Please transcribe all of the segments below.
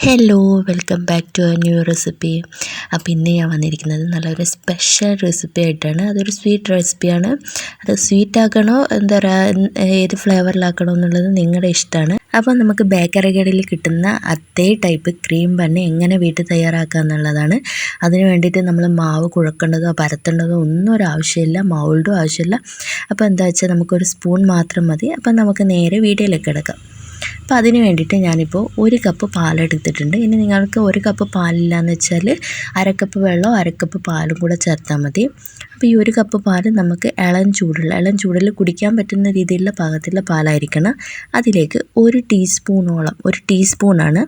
Hello welcome back to a new recipe. അപ്പോൾ ഇന്ന് ഞാൻ വന്നിരിക്കുന്നത് നല്ലൊരു സ്പെഷ്യൽ റെസിപ്പി ആയിട്ടാണ്. അതൊരു സ്വീറ്റ് റെസിപ്പിയാണ്. അത് സ്വീറ്റ് ആക്കണോ എന്താ പറയുക ഏത് ഫ്ലേവറിലാക്കണോ എന്നുള്ളത് നിങ്ങളുടെ ഇഷ്ടമാണ്. അപ്പോൾ നമുക്ക് ബേക്കറി കടയിൽ കിട്ടുന്ന അതേ ടൈപ്പ് ക്രീം ബണ്ണ് എങ്ങനെ വീട്ടിൽ തയ്യാറാക്കുക എന്നുള്ളതാണ്. അതിന് വേണ്ടിയിട്ട് നമ്മൾ മാവ് കുഴക്കേണ്ടതോ പരത്തേണ്ടതോ ഒന്നും ഒരു ആവശ്യമില്ല, മൗൾഡും ആവശ്യമില്ല. അപ്പോൾ എന്താ വെച്ചാൽ നമുക്കൊരു സ്പൂൺ മാത്രം മതി. അപ്പോൾ നമുക്ക് നേരെ വീഡിയോയിലേക്ക് കിടക്കാം. അപ്പോൾ അതിന് വേണ്ടിയിട്ട് ഞാനിപ്പോൾ 1 കപ്പ് പാലെടുത്തിട്ടുണ്ട്. ഇനി നിങ്ങൾക്ക് 1 കപ്പ് പാലില്ലാന്ന് വെച്ചാൽ അരക്കപ്പ് വെള്ളവും അരക്കപ്പ് പാലും കൂടെ ചേർത്താൽ മതി. അപ്പോൾ ഈ 1 കപ്പ് പാൽ നമുക്ക് ഇളം ചൂടിൽ കുടിക്കാൻ പറ്റുന്ന രീതിയിലുള്ള പാകത്തിലുള്ള പാലായിരിക്കണം. അതിലേക്ക് 1 ടീസ്പൂണാണ്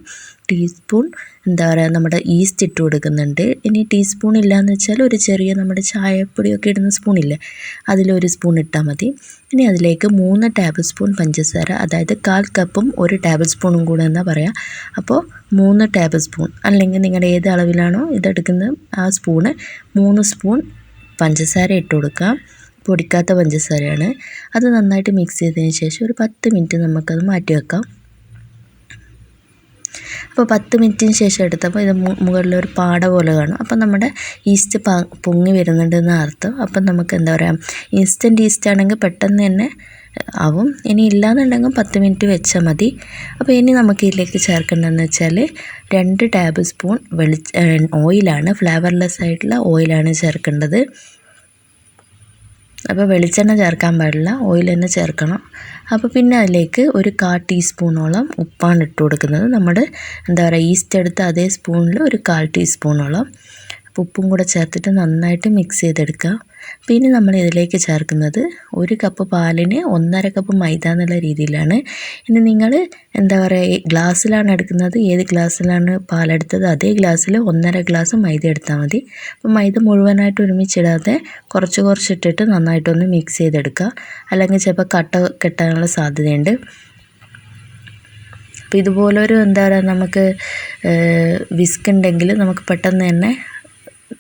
എന്താ പറയുക നമ്മുടെ ഈസ്റ്റ് ഇട്ട് കൊടുക്കുന്നുണ്ട്. ഇനി ടീസ്പൂൺ ഇല്ലയെന്ന് വെച്ചാൽ ഒരു ചെറിയ നമ്മുടെ ചായപ്പൊടിയൊക്കെ ഇടുന്ന സ്പൂണില്ലേ, അതിലൊരു സ്പൂൺ ഇട്ടാൽ മതി. ഇനി അതിലേക്ക് 3 ടേബിൾ സ്പൂൺ പഞ്ചസാര, അതായത് 1/4 കപ്പും 1 ടേബിൾ സ്പൂണും കൂടെ എന്നാണ് പറയുക. അപ്പോൾ 3 ടേബിൾ സ്പൂൺ, അല്ലെങ്കിൽ നിങ്ങളുടെ ഏത് അളവിലാണോ ഇതെടുക്കുന്നത് ആ സ്പൂണ് 3 സ്പൂൺ പഞ്ചസാര ഇട്ട് കൊടുക്കാം. പൊടിക്കാത്ത പഞ്ചസാരയാണ്. അത് നന്നായിട്ട് മിക്സ് ചെയ്തതിന് ശേഷം ഒരു 10 മിനിറ്റ് നമുക്കത് മാറ്റി വെക്കാം. അപ്പോൾ 10 മിനിറ്റിന് ശേഷം എടുത്തപ്പോൾ ഇത് മുകളിലൊരു പാട പോലെ കാണും. അപ്പം നമ്മുടെ ഈസ്റ്റ് പൊങ്ങി വരുന്നുണ്ടെന്ന് അർത്ഥം. അപ്പം നമുക്ക് എന്താ പറയുക, ഇൻസ്റ്റൻറ്റ് ഈസ്റ്റ് ആണെങ്കിൽ പെട്ടെന്ന് തന്നെ ആവും. ഇനി ഇല്ലയെന്നുണ്ടെങ്കിൽ 10 മിനിറ്റ് വെച്ചാൽ മതി. അപ്പോൾ ഇനി നമുക്ക് ഇതിലേക്ക് ചേർക്കേണ്ടതെന്ന് വെച്ചാൽ 2 ടേബിൾ സ്പൂൺ ഓയിലാണ്, ഫ്ലേവർലെസ് ആയിട്ടുള്ള ഓയിലാണ് ചേർക്കേണ്ടത്. അപ്പോൾ വെളിച്ചെണ്ണ ചേർക്കാൻ പാടില്ല, ഓയിൽ തന്നെ ചേർക്കണം. അപ്പോൾ പിന്നെ അതിലേക്ക് ഒരു 1/4 ടീസ്പൂണോളം ഉപ്പാണ് ഇട്ട് കൊടുക്കുന്നത്. നമ്മുടെ എന്താ പറയുക ഈസ്റ്റ് എടുത്ത അതേ സ്പൂണിൽ ഒരു 1/4 ടീസ്പൂണോളം ഉപ്പും കൂടെ ചേർത്തിട്ട് നന്നായിട്ട് മിക്സ് ചെയ്തെടുക്കുക. പിന്നെ നമ്മൾ ഇതിലേക്ക് ചേർക്കുന്നത് 1 കപ്പ് പാലിന് 1.5 കപ്പ് മൈദ എന്നുള്ള രീതിയിലാണ്. ഇനി നിങ്ങൾ എന്താ പറയുക ഗ്ലാസ്സിലാണ് എടുക്കുന്നത്, ഏത് ഗ്ലാസ്സിലാണ് പാലെടുത്തത് അതേ ഗ്ലാസ്സിൽ 1.5 ഗ്ലാസ് മൈദ എടുത്താൽ മതി. അപ്പോൾ മൈദ മുഴുവനായിട്ട് ഒരുമിച്ചിടാതെ കുറച്ചിട്ടിട്ട് നന്നായിട്ടൊന്ന് മിക്സ് ചെയ്തെടുക്കുക, അല്ലെങ്കിൽ ചിലപ്പോൾ കട്ട കെട്ടാനുള്ള സാധ്യതയുണ്ട്. അപ്പോൾ ഇതുപോലൊരു എന്താ പറയുക നമുക്ക് വിസ്ക് ഉണ്ടെങ്കിൽ നമുക്ക് പെട്ടെന്ന് തന്നെ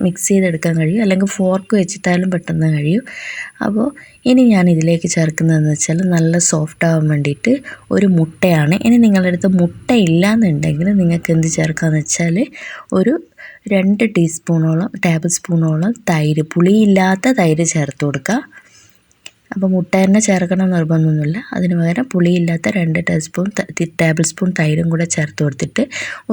മിക്സ് ചെയ്തെടുക്കാൻ കഴിയും, അല്ലെങ്കിൽ ഫോർക്ക് വെച്ചിട്ടാലും പെട്ടെന്ന് കഴിയും. അപ്പോൾ ഇനി ഞാൻ ഇതിലേക്ക് ചേർക്കുന്നതെന്ന് വെച്ചാൽ നല്ല സോഫ്റ്റ് ആവാൻ വേണ്ടിയിട്ട് ഒരു മുട്ടയാണ്. ഇനി നിങ്ങളുടെ അടുത്ത് മുട്ട ഇല്ലയെന്നുണ്ടെങ്കിൽ നിങ്ങൾക്ക് എന്ത് ചേർക്കാമെന്ന് വെച്ചാൽ ഒരു 2 ടേബിൾ സ്പൂണോളം തൈര്, പുളിയില്ലാത്ത തൈര് ചേർത്ത് കൊടുക്കുക. അപ്പോൾ മുട്ട തന്നെ ചേർക്കണം നിർബന്ധമൊന്നുമില്ല. അതിന് പകരം പുളിയില്ലാത്ത 2 ടേബിൾ സ്പൂൺ തൈരും കൂടെ ചേർത്ത് കൊടുത്തിട്ട്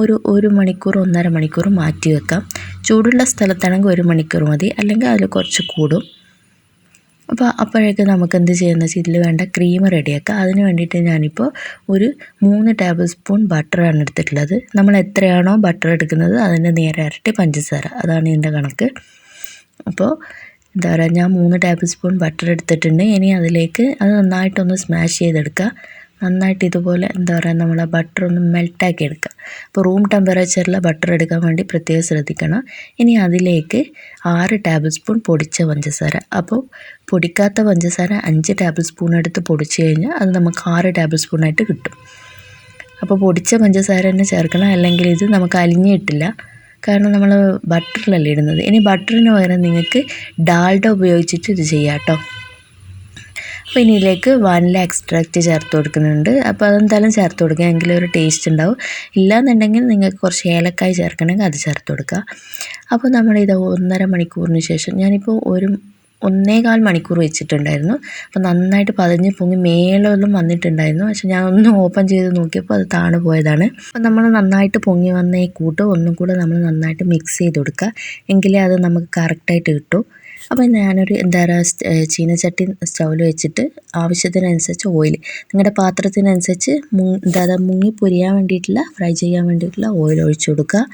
ഒരു 1 മണിക്കൂർ 1.5 മണിക്കൂർ മാറ്റി വെക്കാം. ചൂടുള്ള സ്ഥലത്താണെങ്കിൽ 1 മണിക്കൂർ മതി, അല്ലെങ്കിൽ അതിൽ കുറച്ച് കൂടും. അപ്പോൾ അപ്പോഴേക്ക് നമുക്ക് എന്ത് ചെയ്യുന്നത് വെച്ചാൽ ഇതിൽ വേണ്ട ക്രീം റെഡിയാക്കാം. അതിന് വേണ്ടിയിട്ട് ഞാനിപ്പോൾ ഒരു 3 ടേബിൾ സ്പൂൺ ബട്ടറാണ് എടുത്തിട്ടുള്ളത്. നമ്മൾ എത്രയാണോ ബട്ടർ എടുക്കുന്നത് അതിൻ്റെ നേരെ ഇരട്ടി പഞ്ചസാര, അതാണ് ഇതിൻ്റെ കണക്ക്. അപ്പോൾ എന്താ പറയുക ഞാൻ 3 ടേബിൾ സ്പൂൺ ബട്ടർ എടുത്തിട്ടുണ്ട്. ഇനി അതിലേക്ക് അത് നന്നായിട്ടൊന്ന് സ്മാഷ് ചെയ്തെടുക്കുക. നന്നായിട്ട് ഇതുപോലെ എന്താ പറയുക നമ്മൾ ആ ബട്ടർ ഒന്ന് മെൽട്ടാക്കി എടുക്കുക. അപ്പോൾ റൂം ടെമ്പറേച്ചറിൽ ബട്ടർ എടുക്കാൻ വേണ്ടി പ്രത്യേകം ശ്രദ്ധിക്കണം. ഇനി അതിലേക്ക് 6 ടേബിൾ സ്പൂൺ പൊടിച്ച പഞ്ചസാര. അപ്പോൾ പൊടിക്കാത്ത പഞ്ചസാര 5 ടേബിൾ സ്പൂൺ എടുത്ത് പൊടിച്ച് കഴിഞ്ഞാൽ അത് നമുക്ക് 6 ടേബിൾ സ്പൂണായിട്ട് കിട്ടും. അപ്പോൾ പൊടിച്ച പഞ്ചസാര തന്നെ ചേർക്കണം, അല്ലെങ്കിൽ ഇത് നമുക്ക് അലിഞ്ഞ് കിട്ടില്ല. കാരണം നമ്മൾ ബട്ടറിലല്ലേ ഇടുന്നത്. ഇനി ബട്ടറിന് പകരം നിങ്ങൾക്ക് ഡാൽഡ ഉപയോഗിച്ചിട്ട് ഇത് ചെയ്യാം കേട്ടോ. അപ്പോൾ ഇനി ഇതിലേക്ക് വാനില എക്സ്ട്രാക്റ്റ് ചേർത്ത് കൊടുക്കുന്നുണ്ട്. അപ്പോൾ അതെന്തായാലും ചേർത്ത് കൊടുക്കുക, എങ്കിലും ഒരു ടേസ്റ്റ് ഉണ്ടാവും. ഇല്ലയെന്നുണ്ടെങ്കിൽ നിങ്ങൾക്ക് കുറച്ച് ഏലക്കായ് ചേർക്കണമെങ്കിൽ അത് ചേർത്ത് കൊടുക്കുക. അപ്പോൾ നമ്മളിത് 1.5 മണിക്കൂറിന് ശേഷം ഞാനിപ്പോൾ 1.25 മണിക്കൂർ വെച്ചിട്ടുണ്ടായിരുന്നു. അപ്പോൾ നന്നായിട്ട് പതഞ്ഞ് പൊങ്ങി മേലൊന്നും വന്നിട്ടുണ്ടായിരുന്നു. പക്ഷെ ഞാൻ ഒന്ന് ഓപ്പൺ ചെയ്ത് നോക്കിയപ്പോൾ അത് താണു പോയതാണ്. അപ്പോൾ നമ്മൾ നന്നായിട്ട് പൊങ്ങി വന്ന ഈ കൂട്ട് ഒന്നും കൂടെ നമ്മൾ നന്നായിട്ട് മിക്സ് ചെയ്ത് കൊടുക്കുക, എങ്കിലേ അത് നമുക്ക് കറക്റ്റായിട്ട് കിട്ടും. അപ്പോൾ ഞാനൊരു എന്താ പറയുക ചീനച്ചട്ടി സ്റ്റൗവിൽ വെച്ചിട്ട് ആവശ്യത്തിനനുസരിച്ച് ഓയിൽ, നിങ്ങളുടെ പാത്രത്തിനനുസരിച്ച് മുങ്ങി പൊരിയാൻ വേണ്ടിയിട്ടുള്ള ഫ്രൈ ചെയ്യാൻ വേണ്ടിയിട്ടുള്ള ഓയിൽ ഒഴിച്ചു കൊടുക്കുക.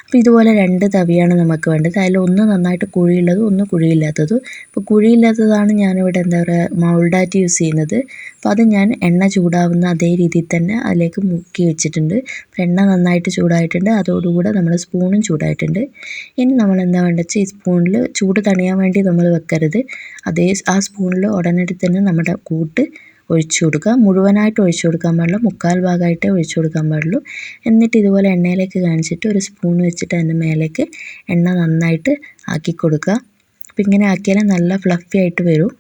അപ്പോൾ ഇതുപോലെ 2 തവിയാണ് നമുക്ക് വേണ്ടത്. അതിലൊന്ന് നന്നായിട്ട് കുഴിയുള്ളതും ഒന്ന് കുഴിയില്ലാത്തതും. ഇപ്പോൾ കുഴിയില്ലാത്തതാണ് ഞാനിവിടെ എന്താ പറയുക മൗൾഡായിട്ട് യൂസ് ചെയ്യുന്നത്. അപ്പോൾ അത് ഞാൻ എണ്ണ ചൂടാവുന്ന അതേ രീതിയിൽ തന്നെ അതിലേക്ക് മുക്കി വെച്ചിട്ടുണ്ട്. അപ്പോൾ എണ്ണ നന്നായിട്ട് ചൂടായിട്ടുണ്ട്, അതോടുകൂടെ നമ്മുടെ സ്പൂണും ചൂടായിട്ടുണ്ട്. ഇനി നമ്മൾ എന്താ വേണ്ടത് വെച്ചാൽ ഈ സ്പൂണിൽ ചൂട് തണിയാൻ വേണ്ടി നമ്മൾ വെക്കരുത്. ആ സ്പൂണിൽ ഉടനടി തന്നെ നമ്മുടെ കൂട്ട് ഒഴിച്ചു കൊടുക്കുക. മുഴുവനായിട്ട് ഒഴിച്ചു കൊടുക്കാൻ പാടില്ല, 1/4 ഭാഗമായിട്ടേ ഒഴിച്ചു കൊടുക്കാൻ പാടുള്ളൂ. എന്നിട്ട് ഇതുപോലെ എണ്ണയിലേക്ക് കാണിച്ചിട്ട് ഒരു സ്പൂൺ വെച്ചിട്ട് അതിൻ്റെ മേലേക്ക് എണ്ണ നന്നായിട്ട് ആക്കി കൊടുക്കുക. അപ്പോൾ ഇങ്ങനെ ആക്കിയാലേ നല്ല ഫ്ലഫി ആയിട്ട് വരും.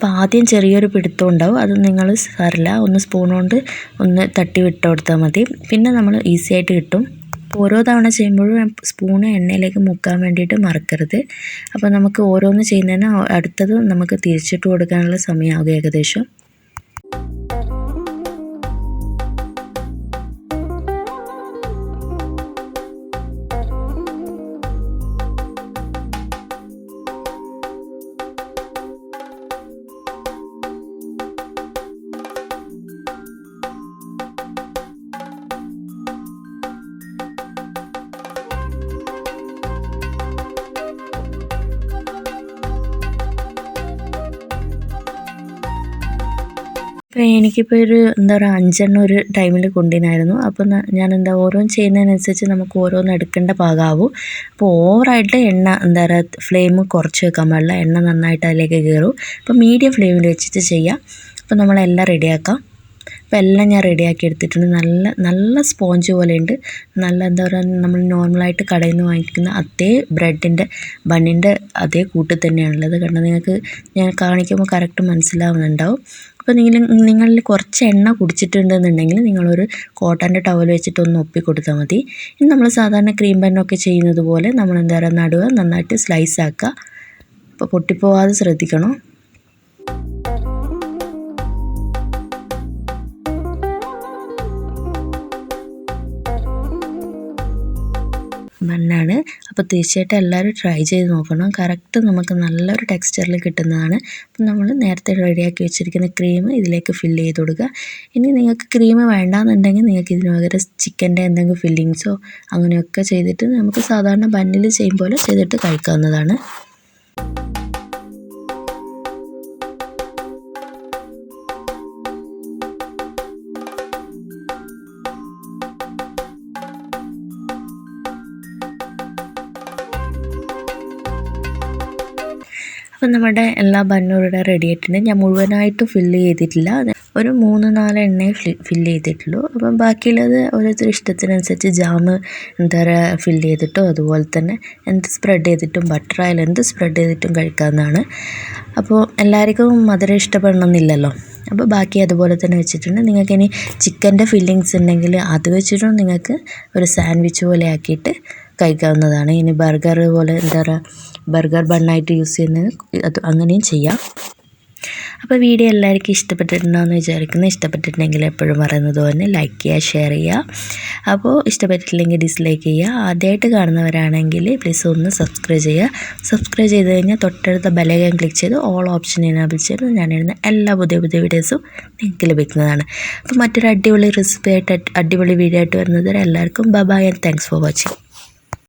അപ്പോൾ ആദ്യം ചെറിയൊരു പിടുത്തം ഉണ്ടാവും, അത് നിങ്ങൾ സാരില്ല, ഒന്ന് സ്പൂൺ കൊണ്ട് ഒന്ന് തട്ടി വിട്ട് കൊടുത്താൽ മതി. പിന്നെ നമ്മൾ ഈസി ആയിട്ട് കിട്ടും. ഓരോ തവണ ചെയ്യുമ്പോഴും സ്പൂണ് എണ്ണയിലേക്ക് മുക്കാൻ വേണ്ടിയിട്ട് മറക്കരുത്. അപ്പോൾ നമുക്ക് ഓരോന്ന് ചെയ്യുന്നതിന് അടുത്തത് നമുക്ക് തിരിച്ചിട്ട് കൊടുക്കാനുള്ള സമയമാകും ഏകദേശം. അപ്പോൾ എനിക്കിപ്പോൾ ഒരു എന്താ പറയുക 5 ഒരു ടൈമിൽ കൊണ്ടുവന്നായിരുന്നു. അപ്പോൾ ഞാൻ ഓരോന്ന് ചെയ്യുന്നതിനനുസരിച്ച് നമുക്ക് ഓരോന്ന് എടുക്കേണ്ട പാകമാവും. അപ്പോൾ ഓവറായിട്ട് എണ്ണ ഫ്ലെയിം കുറച്ച് വെക്കാൻ പാടില്ല, എണ്ണ നന്നായിട്ട് അതിലേക്ക് കയറും. അപ്പോൾ മീഡിയം ഫ്ലെയിമിൽ വെച്ചിട്ട് ചെയ്യാം. അപ്പോൾ നമ്മളെല്ലാം റെഡിയാക്കാം. അപ്പോൾ എല്ലാം ഞാൻ റെഡിയാക്കി എടുത്തിട്ടുണ്ട്. നല്ല സ്പോഞ്ച് പോലെയുണ്ട്. നല്ല നമ്മൾ നോർമലായിട്ട് കടയിൽ നിന്ന് വാങ്ങിക്കുന്ന അതേ ബ്രെഡിൻ്റെ ബണ്ണിൻ്റെ അതേ കൂട്ട് തന്നെയാണുള്ളത്. കാരണം നിങ്ങൾക്ക് ഞാൻ കാണിക്കുമ്പോൾ കറക്റ്റ് മനസ്സിലാവുന്നുണ്ടാവും. അപ്പോൾ നിങ്ങളിൽ കുറച്ച് എണ്ണ കുടിച്ചിട്ടുണ്ടെന്നുണ്ടെങ്കിൽ നിങ്ങളൊരു കോട്ടൻ്റെ ടവൽ വെച്ചിട്ട് ഒന്ന് ഒപ്പി കൊടുത്താൽ മതി. ഇനി നമ്മൾ സാധാരണ ക്രീം ബന്നൊക്കെ ചെയ്യുന്നത് പോലെ നമ്മൾ നടുക, നന്നായിട്ട് സ്ലൈസ് ആക്കുക. അപ്പോൾ പൊട്ടിപ്പോവാതെ ശ്രദ്ധിക്കണം. ബണ്ണാണ്. അപ്പോൾ തീർച്ചയായിട്ടും എല്ലാവരും ട്രൈ ചെയ്ത് നോക്കണം. കറക്റ്റ് നമുക്ക് നല്ലൊരു ടെക്സ്ചറിൽ കിട്ടുന്നതാണ്. അപ്പം നമ്മൾ നേരത്തെ റെഡിയാക്കി വെച്ചിരിക്കുന്ന ക്രീം ഇതിലേക്ക് ഫില്ല് ചെയ്ത് കൊടുക്കുക. ഇനി നിങ്ങൾക്ക് ക്രീം വേണ്ടാന്നുണ്ടെങ്കിൽ നിങ്ങൾക്ക് ഇതിന് പകരം ചിക്കൻ്റെ എന്തെങ്കിലും ഫില്ലിങ്സോ അങ്ങനെയൊക്കെ ചെയ്തിട്ട് നമുക്ക് സാധാരണ ബണ്ണിൽ ചെയ്യും പോലെ ചെയ്തിട്ട് കഴിക്കാവുന്നതാണ്. അപ്പോൾ നമ്മുടെ എല്ലാ ബണ്ണും ഇവിടെ റെഡി ആയിട്ടുണ്ട്. ഞാൻ മുഴുവനായിട്ട് ഫില്ല് ചെയ്തിട്ടില്ല, ഒരു 3-4 എണ്ണയെ ഫില്ല് ചെയ്തിട്ടുള്ളൂ. അപ്പം ബാക്കിയുള്ളത് ഓരോരുത്തർ ഇഷ്ടത്തിനനുസരിച്ച് ജാം ഫില്ല് ചെയ്തിട്ടോ അതുപോലെ തന്നെ എന്ത് സ്പ്രെഡ് ചെയ്തിട്ടും ബട്ടറായാലും എന്ത് സ്പ്രെഡ് ചെയ്തിട്ടും കഴിക്കാവുന്നതാണ്. അപ്പോൾ എല്ലാവർക്കും മധുരം ഇഷ്ടപ്പെടണമെന്നില്ലല്ലോ. അപ്പോൾ ബാക്കി അതുപോലെ തന്നെ വെച്ചിട്ടുണ്ട്. നിങ്ങൾക്കിനി ചിക്കൻ്റെ ഫില്ലിങ്സ് ഉണ്ടെങ്കിൽ അത് വെച്ചിട്ടും നിങ്ങൾക്ക് ഒരു സാൻഡ്വിച്ച് പോലെ ആക്കിയിട്ട് കഴിക്കാവുന്നതാണ്. ഇനി ബർഗർ പോലെ ബർഗർ ബണ്ണായിട്ട് യൂസ് ചെയ്യുന്നത് അത് അങ്ങനെയും ചെയ്യാം. അപ്പോൾ വീഡിയോ എല്ലാവർക്കും ഇഷ്ടപ്പെട്ടിട്ടുണ്ടാകുമെന്ന് വിചാരിക്കുന്നു. ഇഷ്ടപ്പെട്ടിട്ടുണ്ടെങ്കിൽ എപ്പോഴും പറയുന്നത് പോലെ ലൈക്ക് ചെയ്യുക, ഷെയർ ചെയ്യുക. അപ്പോൾ ഇഷ്ടപ്പെട്ടിട്ടില്ലെങ്കിൽ ഡിസ്ലൈക്ക് ചെയ്യുക. ആദ്യമായിട്ട് കാണുന്നവരാണെങ്കിൽ പ്ലീസ് ഒന്ന് സബ്സ്ക്രൈബ് ചെയ്യുക. സബ്സ്ക്രൈബ് ചെയ്ത് കഴിഞ്ഞാൽ തൊട്ടടുത്ത ബെലൈക്കൺ ക്ലിക്ക് ചെയ്ത് ഓൾ ഓപ്ഷൻ എനേബിൾ ചെയ്ത് ഞാനിടുന്ന എല്ലാ പുതിയ വീഡിയോസും നിങ്ങൾക്ക് ലഭിക്കുന്നതാണ്. അപ്പോൾ മറ്റൊരു അടിപൊളി റെസിപ്പി ആയിട്ട് അടിപൊളി വീഡിയോ ആയിട്ട് വരുന്നത് എല്ലാവർക്കും bye and thanks for watching.